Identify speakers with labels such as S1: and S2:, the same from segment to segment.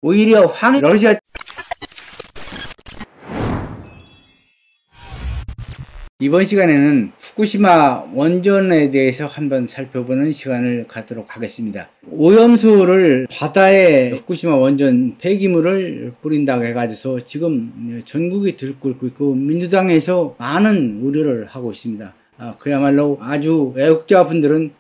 S1: 오히려 러시아 이번 시간에는 후쿠시마 원전에 대해서 한번 살펴보는 시간을 갖도록 하겠습니다. 오염수를 바다에 후쿠시마 원전 폐기물을 뿌린다고 해가지고 지금 전국이 들끓고 있고 민주당에서 많은 우려를 하고 있습니다. 그야말로 아주 애국자분들은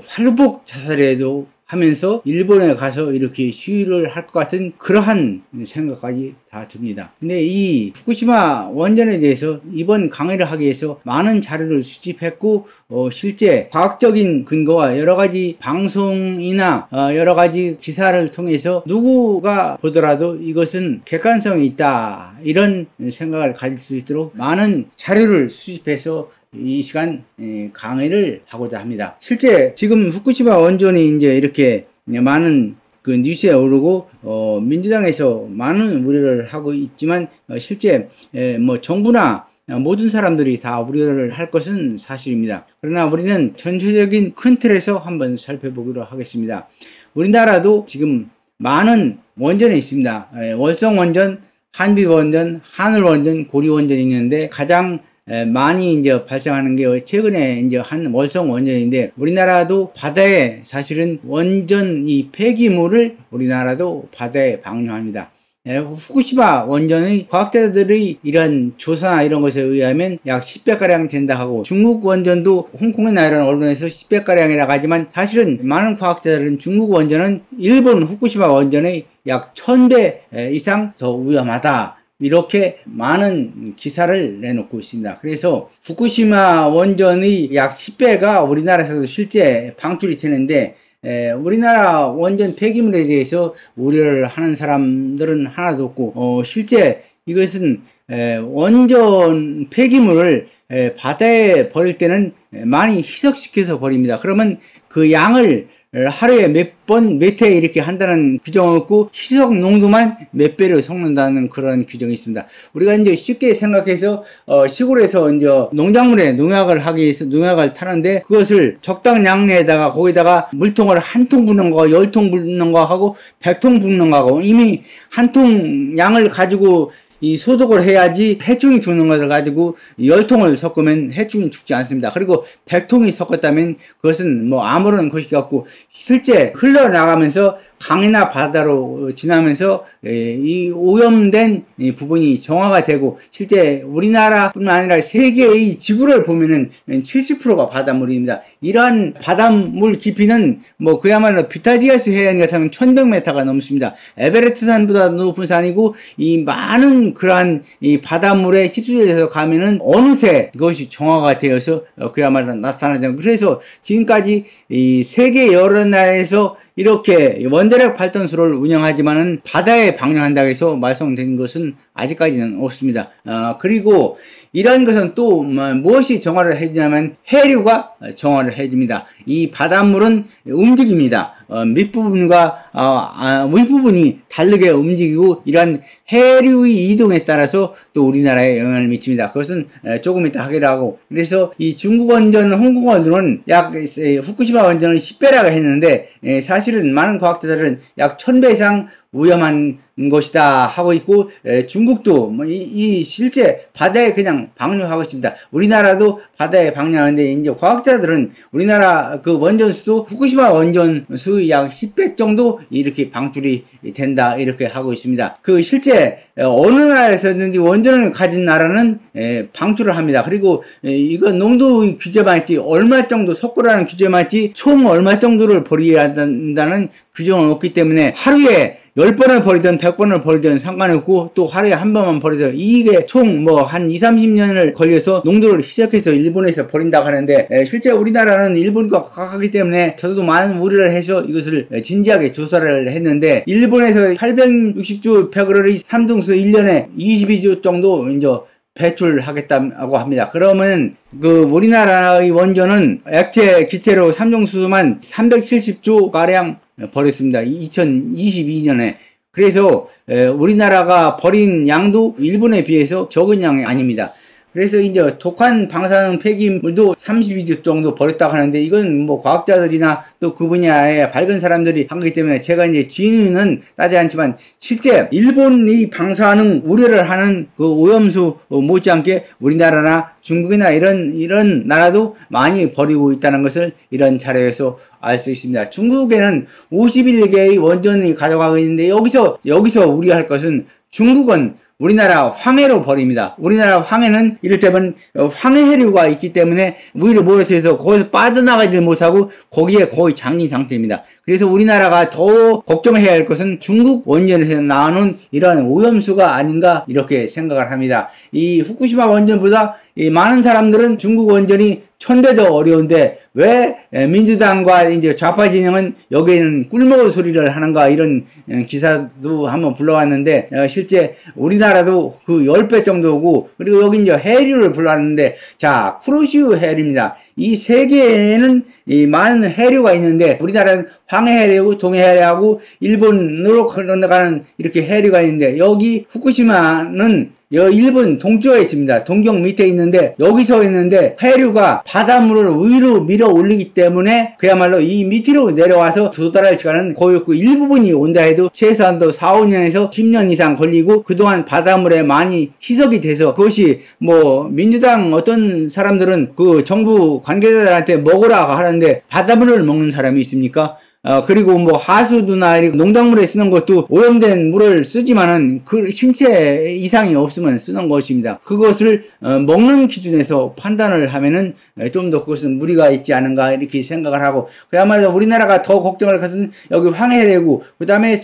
S1: 활복 자살에도 하면서 일본에 가서 이렇게 시위를 할 것 같은 그러한 생각까지 다 듭니다. 근데 이 후쿠시마 원전에 대해서 이번 강의를 하기 위해서 많은 자료를 수집했고 실제 과학적인 근거와 여러가지 방송이나 여러가지 기사를 통해서 누구가 보더라도 이것은 객관성이 있다 이런 생각을 가질 수 있도록 많은 자료를 수집해서 이 시간 강의를 하고자 합니다. 실제 지금 후쿠시마 원전이 이제 이렇게 많은 그 뉴스에 오르고 민주당에서 많은 우려를 하고 있지만 실제 뭐 정부나 모든 사람들이 다 우려를 할 것은 사실입니다. 그러나 우리는 전체적인 큰 틀에서 한번 살펴보기로 하겠습니다. 우리나라도 지금 많은 원전이 있습니다. 월성원전, 한빛원전, 하늘원전, 고리원전이 있는데 가장 많이 이제 발생하는 게 최근에 이제 한 월성 원전인데 우리나라도 바다에 사실은 원전 이 폐기물을 우리나라도 바다에 방류합니다. 후쿠시마 원전의 과학자들의 이런 조사나 이런 것에 의하면 약 10배가량 된다 하고 중국 원전도 홍콩이나 이런 언론에서 10배가량이라고 하지만 사실은 많은 과학자들은 중국 원전은 일본 후쿠시마 원전의 약 1000배 이상 더 위험하다. 이렇게 많은 기사를 내놓고 있습니다. 그래서 후쿠시마 원전의 약 10배가 우리나라에서도 실제 방출이 되는데 우리나라 원전 폐기물에 대해서 우려를 하는 사람들은 하나도 없고 실제 이것은 원전 폐기물을 바다에 버릴 때는 많이 희석시켜서 버립니다. 그러면 그 양을 하루에 몇 회 이렇게 한다는 규정은 없고 희석 농도만 몇 배로 섞는다는 그런 규정이 있습니다. 우리가 이제 쉽게 생각해서 시골에서 이제 농작물에 농약을 하기 위해서 농약을 타는데 그것을 적당량 내에다가 거기다가 물통을 한 통 붓는 거, 10통 붓는 거 하고 100통 붓는 거 하고 이미 한 통 양을 가지고 이 소독을 해야지 해충이 죽는 것을 가지고 10통을 섞으면 해충이 죽지 않습니다. 그리고 100통이 섞었다면 그것은 뭐 아무런 것이 없고 실제 흘러나가면서 강이나 바다로 지나면서 이 오염된 부분이 정화가 되고 실제 우리나라뿐만 아니라 세계의 지구를 보면은 70%가 바닷물입니다. 이러한 바닷물 깊이는 뭐 그야말로 비타디아스 해안 같으면 1100m가 넘습니다. 에베레스트 산보다 높은 산이고 이 많은 그러한 이 바닷물에 휩쓸려서 가면은 어느새 그것이 정화가 되어서 그야말로 나타나죠. 그래서 지금까지 이 세계 여러 나라에서 이렇게 원자력 발전소를 운영하지만은 바다에 방류한다고 해서 말씀드린 것은 아직까지는 없습니다. 그리고 이런 것은 또 무엇이 정화를 해주냐면 해류가 정화를 해줍니다. 이 바닷물은 움직입니다. 밑부분과 윗부분이 다르게 움직이고 이러한 해류의 이동에 따라서 또 우리나라에 영향을 미칩니다. 그것은 조금 이따 하기로 하고 그래서 이 중국 원전, 홍콩 원전은 약 후쿠시마 원전은 10배라고 했는데 사실은 많은 과학자들은 약 1000배 이상 위험한 것이다 하고 있고 중국도 이 실제 바다에 그냥 방류하고 있습니다. 우리나라도 바다에 방류하는데 이제 과학자들은 우리나라 그 원전수도 후쿠시마 원전수 약 10배 정도 이렇게 방출이 된다 이렇게 하고 있습니다. 그 실제 어느 나라에서든지 원전을 가진 나라는 방출을 합니다. 그리고 이거 농도 규제만 있지 얼마 정도 섞으라는 규제만 있지 총 얼마 정도를 버려야 한다는 규정은 없기 때문에 하루에 10번을 버리든 100번을 버리든 상관이 없고 또 하루에 한 번만 버리든 이게 총 뭐 한 20-30년을 걸려서 농도를 희석해서 일본에서 버린다고 하는데 실제 우리나라는 일본과 가깝기 때문에 저도 많은 우려를 해서 이것을 진지하게 조사를 했는데 일본에서 860조 배럴의 삼중수 1년에 22조 정도 이제 배출하겠다고 합니다. 그러면 그 우리나라의 원전은 액체 기체로 삼중수만 370조 가량 버렸습니다. 2022년에. 그래서 우리나라가 버린 양도 일본에 비해서 적은 양이 아닙니다. 그래서 이제 독한 방사능 폐기물도 32조 정도 버렸다고 하는데, 이건 뭐 과학자들이나 또 그 분야의 밝은 사람들이 한 거기 때문에 제가 이제 진위는 따지지 않지만, 실제 일본이 방사능 우려를 하는 그 오염수 못지않게 우리나라나 중국이나 이런 나라도 많이 버리고 있다는 것을 이런 자료에서 알 수 있습니다. 중국에는 51개의 원전이 가져가고 있는데, 여기서 우려할 것은, 중국은 우리나라 황해로 버립니다. 우리나라 황해는 이를테면 황해 해류가 있기 때문에 우리를 몰아서 거기서 빠져나가지 못하고 거기에 거의 장린 상태입니다. 그래서 우리나라가 더 걱정해야 할 것은 중국 원전에서 나오는 이러한 오염수가 아닌가, 이렇게 생각을 합니다. 이 후쿠시마 원전보다 이 많은 사람들은 중국 원전이 1000배 더 어려운데 왜 민주당과 이제 좌파 진영은 여기에는 꿀먹을 소리를 하는가, 이런 기사도 한번 불러왔는데, 실제 우리나라도 그 10배 정도고, 그리고 여기 이제 해류를 불러왔는데, 자, 쿠로시우 해류입니다. 이 세계에는 이 많은 해류가 있는데, 우리나라는 황해 해류, 동해 해류하고 일본으로 건너가는 이렇게 해류가 있는데, 여기 후쿠시마는 일본 동쪽에 있습니다. 동경 밑에 있는데, 여기서 있는데 해류가 바닷물을 위로 밀어 올리기 때문에 그야말로 이 밑으로 내려와서 도달할 시간은 거의 그 일부분이 온다 해도 최소한도 4, 5년에서 10년 이상 걸리고, 그동안 바닷물에 많이 희석이 돼서, 그것이 뭐 민주당 어떤 사람들은 그 정부 관계자들한테 먹으라고 하는데 바닷물을 먹는 사람이 있습니까? 그리고 뭐 하수도나 농작물에 쓰는 것도 오염된 물을 쓰지만은 그 신체 이상이 없으면 쓰는 것입니다. 그것을 먹는 기준에서 판단을 하면은 좀 더 그것은 무리가 있지 않은가, 이렇게 생각을 하고, 그야말로 우리나라가 더 걱정할 것은 여기 황해해고, 그 다음에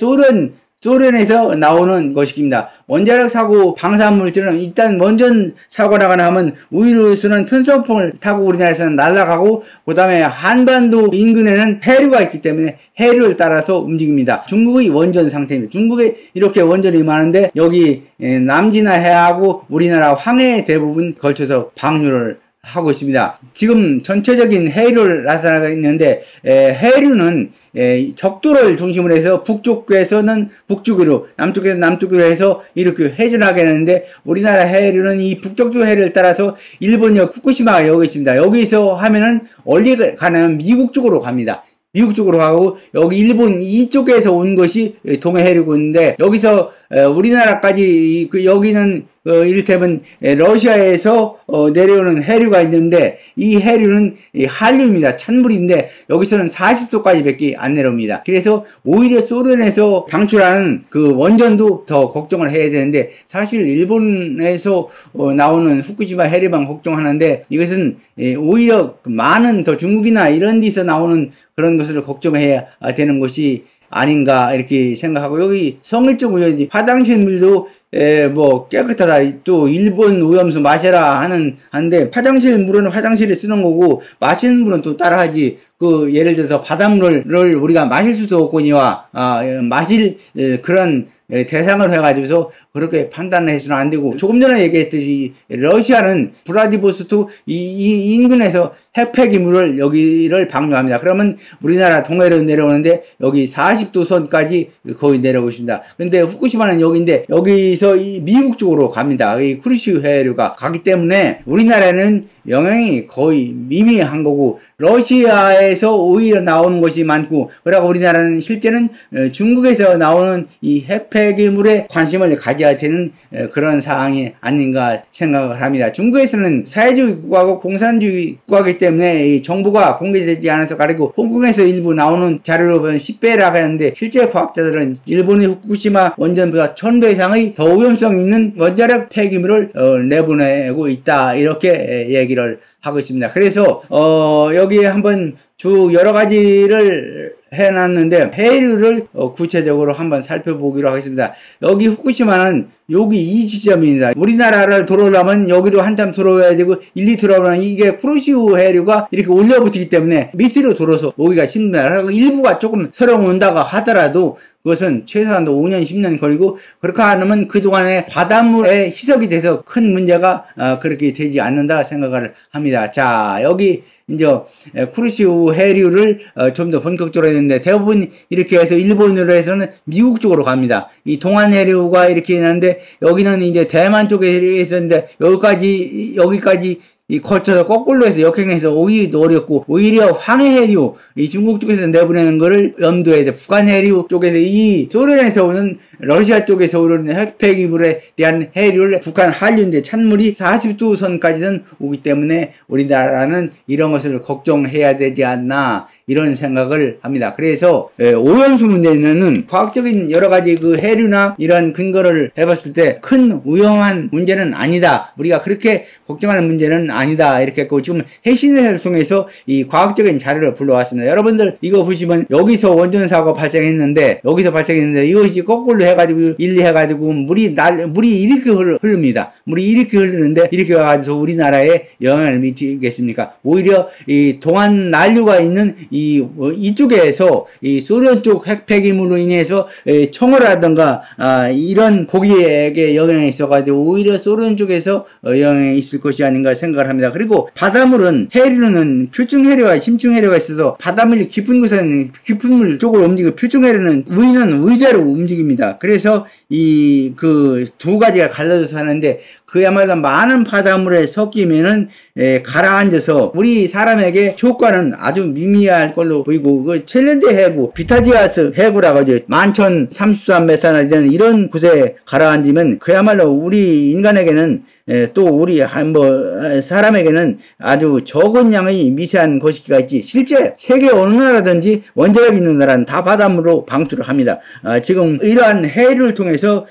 S1: 소련에서 나오는 것입니다. 원자력 사고 방사물질은 일단 원전 사고가 나면 우이루스는 편성풍을 타고 우리나라에서는 날아가고, 그 다음에 한반도 인근에는 해류가 있기 때문에 해류를 따라서 움직입니다. 중국의 원전 상태입니다. 중국에 이렇게 원전이 많은데 여기 남진아 해하고 우리나라 황해에 대부분 걸쳐서 방류를 하고 있습니다. 지금 전체적인 해류를 나타나고 있는데, 해류는 적도를 중심으로 해서 북쪽에서는 북쪽으로, 남쪽에서 남쪽으로 해서 이렇게 회전하게 하는데, 우리나라 해류는 이 북쪽도 해류를 따라서 일본역 후쿠시마가 여기 있습니다. 여기서 하면은 원리 가면 미국 쪽으로 갑니다. 미국 쪽으로 가고, 여기 일본 이쪽에서 온 것이 동해 해류고 있는데, 여기서 우리나라까지 여기는 이를테면 러시아에서 내려오는 해류가 있는데, 이 해류는 한류입니다. 찬물인데 여기서는 40도까지 밖에 안 내려옵니다. 그래서 오히려 소련에서 방출하는 그 원전도 더 걱정을 해야 되는데, 사실 일본에서 나오는 후쿠시마 해류만 걱정하는데, 이것은 오히려 많은 더 중국이나 이런 데서 나오는 그런 것을 걱정해야 되는 것이 아닌가, 이렇게 생각하고, 여기 성일적 우연히 화장실 물도 뭐 깨끗하다, 또 일본 오염수 마셔라 하는데, 화장실 물은 화장실에 쓰는 거고 마시는 물은 또 따라하지. 그 예를 들어서 바닷물을 우리가 마실 수도 없거니와 마실 그런 대상을 해가지고서 그렇게 판단을 해서는 안 되고, 조금 전에 얘기했듯이 러시아는 브라디보스토크 이 인근에서 핵폐기물을 여기를 방류합니다. 그러면 우리나라 동해로 내려오는데 여기 40도 선까지 거의 내려오고 있습니다. 근데 후쿠시마는 여기인데 여기서 미국 쪽으로 갑니다. 이 쿠르시우 해류가 가기 때문에 우리나라는 영향이 거의 미미한 거고, 러시아에서 오히려 나오는 것이 많고, 그러고 우리나라는 실제는 중국에서 나오는 이 핵폐기물에 관심을 가져야 되는 그런 상황이 아닌가 생각을 합니다. 중국에서는 사회주의 국가고 공산주의 국가이기 때문에 이 정보가 공개되지 않아서 가리고, 홍콩에서 일부 나오는 자료로 보면 10배라고 하는데, 실제 과학자들은 일본의 후쿠시마 원전보다 1000배 이상의 더 오염성 있는 원자력 폐기물을 내보내고 있다, 이렇게 얘기를 하고 있습니다. 그래서 여기에 한번 쭉 여러 가지를 해놨는데, 해류를 구체적으로 한번 살펴보기로 하겠습니다. 여기 후쿠시마는 여기 이 지점입니다. 우리나라를 들어오려면 여기로 한참 들어와야 되고, 일리 들어오면 이게 쿠로시우 해류가 이렇게 올려붙기 때문에 밑으로 들어서 오기가 쉽습니다. 그리고 일부가 조금 서려온다고 하더라도 그것은 최소한도 5년, 10년 걸리고, 그렇게 하면 그동안에 바닷물에 희석이 돼서 큰 문제가 그렇게 되지 않는다 생각을 합니다. 자, 여기 이제 쿠르시우 해류를 좀 더 본격적으로 했는데 대부분 이렇게 해서 일본으로 해서는 미국 쪽으로 갑니다. 이 동안 해류가 이렇게 있는데 여기는 이제 대만 쪽에 있었는데 여기까지 이 거쳐서 거꾸로 해서 역행해서 오기도 어렵고 오히려 황해해류 이 중국 쪽에서 내보내는 거를 염두에 돼 북한 해류 쪽에서 이 소련에서 오는 러시아 쪽에서 오는 핵폐기물에 대한 해류를 북한 한류인데 찬물이 40도선까지는 오기 때문에 우리나라는 이런 것을 걱정해야 되지 않나 이런 생각을 합니다. 그래서 오염수 문제는 과학적인 여러 가지 그 해류나 이런 근거를 해봤을 때 큰 위험한 문제는 아니다. 우리가 그렇게 걱정하는 문제는 아니다. 이렇게 했고 지금 해신회를 통해서 이 과학적인 자료를 불러왔습니다. 여러분들 이거 보시면 여기서 원전 사고가 발생했는데 이것이 거꾸로 해가지고 해가지고 물이 이렇게 흐릅니다. 물이 이렇게 흐르는데 이렇게 와가지고 우리나라에 영향을 미치겠습니까? 오히려 이 동안 난류가 있는 이쪽에서 이 소련 쪽 핵폐기물로 인해서 청어라든가 이런 고기에게 영향이 있어가지고 오히려 소련 쪽에서 영향이 있을 것이 아닌가 생각을 합니다. 그리고 바닷물은 해류는 표층해류와 심층해류가 있어서 바닷물이 깊은 곳은 깊은 물 쪽으로 움직이고 표층해류는 위는 위대로 움직입니다. 그래서 이 그 두 가지가 갈라져서 하는데 그야말로 많은 바닷물에 섞이면은 가라앉아서 우리 사람에게 효과는 아주 미미할 걸로 보이고 그 챌린지 해구 비타지아스 해구라고 하죠. 11,033m나 되는 이런 곳에 가라앉으면 그야말로 우리 인간에게는 또 우리 사람에게는 아주 적은 양의 미세한 것이기가 있지 실제 세계 어느 나라든지 원자력 있는 나라는 다 바닷물로 방출을 합니다. 지금 이러한 해류를 통해서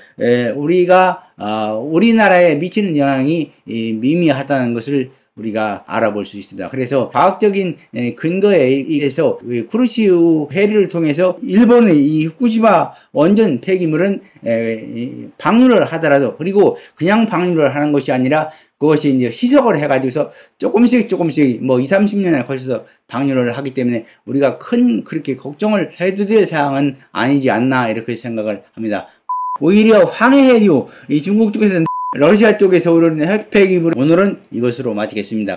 S1: 우리나라에 미치는 영향이 미미하다는 것을 우리가 알아볼 수 있습니다. 그래서 과학적인 근거에 의해서 쿠르시우 해류를 통해서 일본의 이 후쿠시마 원전 폐기물은 방류를 하더라도 그리고 그냥 방류를 하는 것이 아니라 그것이 이제 희석을 해가지고서 조금씩 20-30년에 걸쳐서 방류를 하기 때문에 우리가 그렇게 걱정을 해도 될 사항은 아니지 않나 이렇게 생각을 합니다. 오히려 황해해류 이 중국 쪽에서 러시아 쪽에서 오르는 핵폐기물 오늘은 이것으로 마치겠습니다.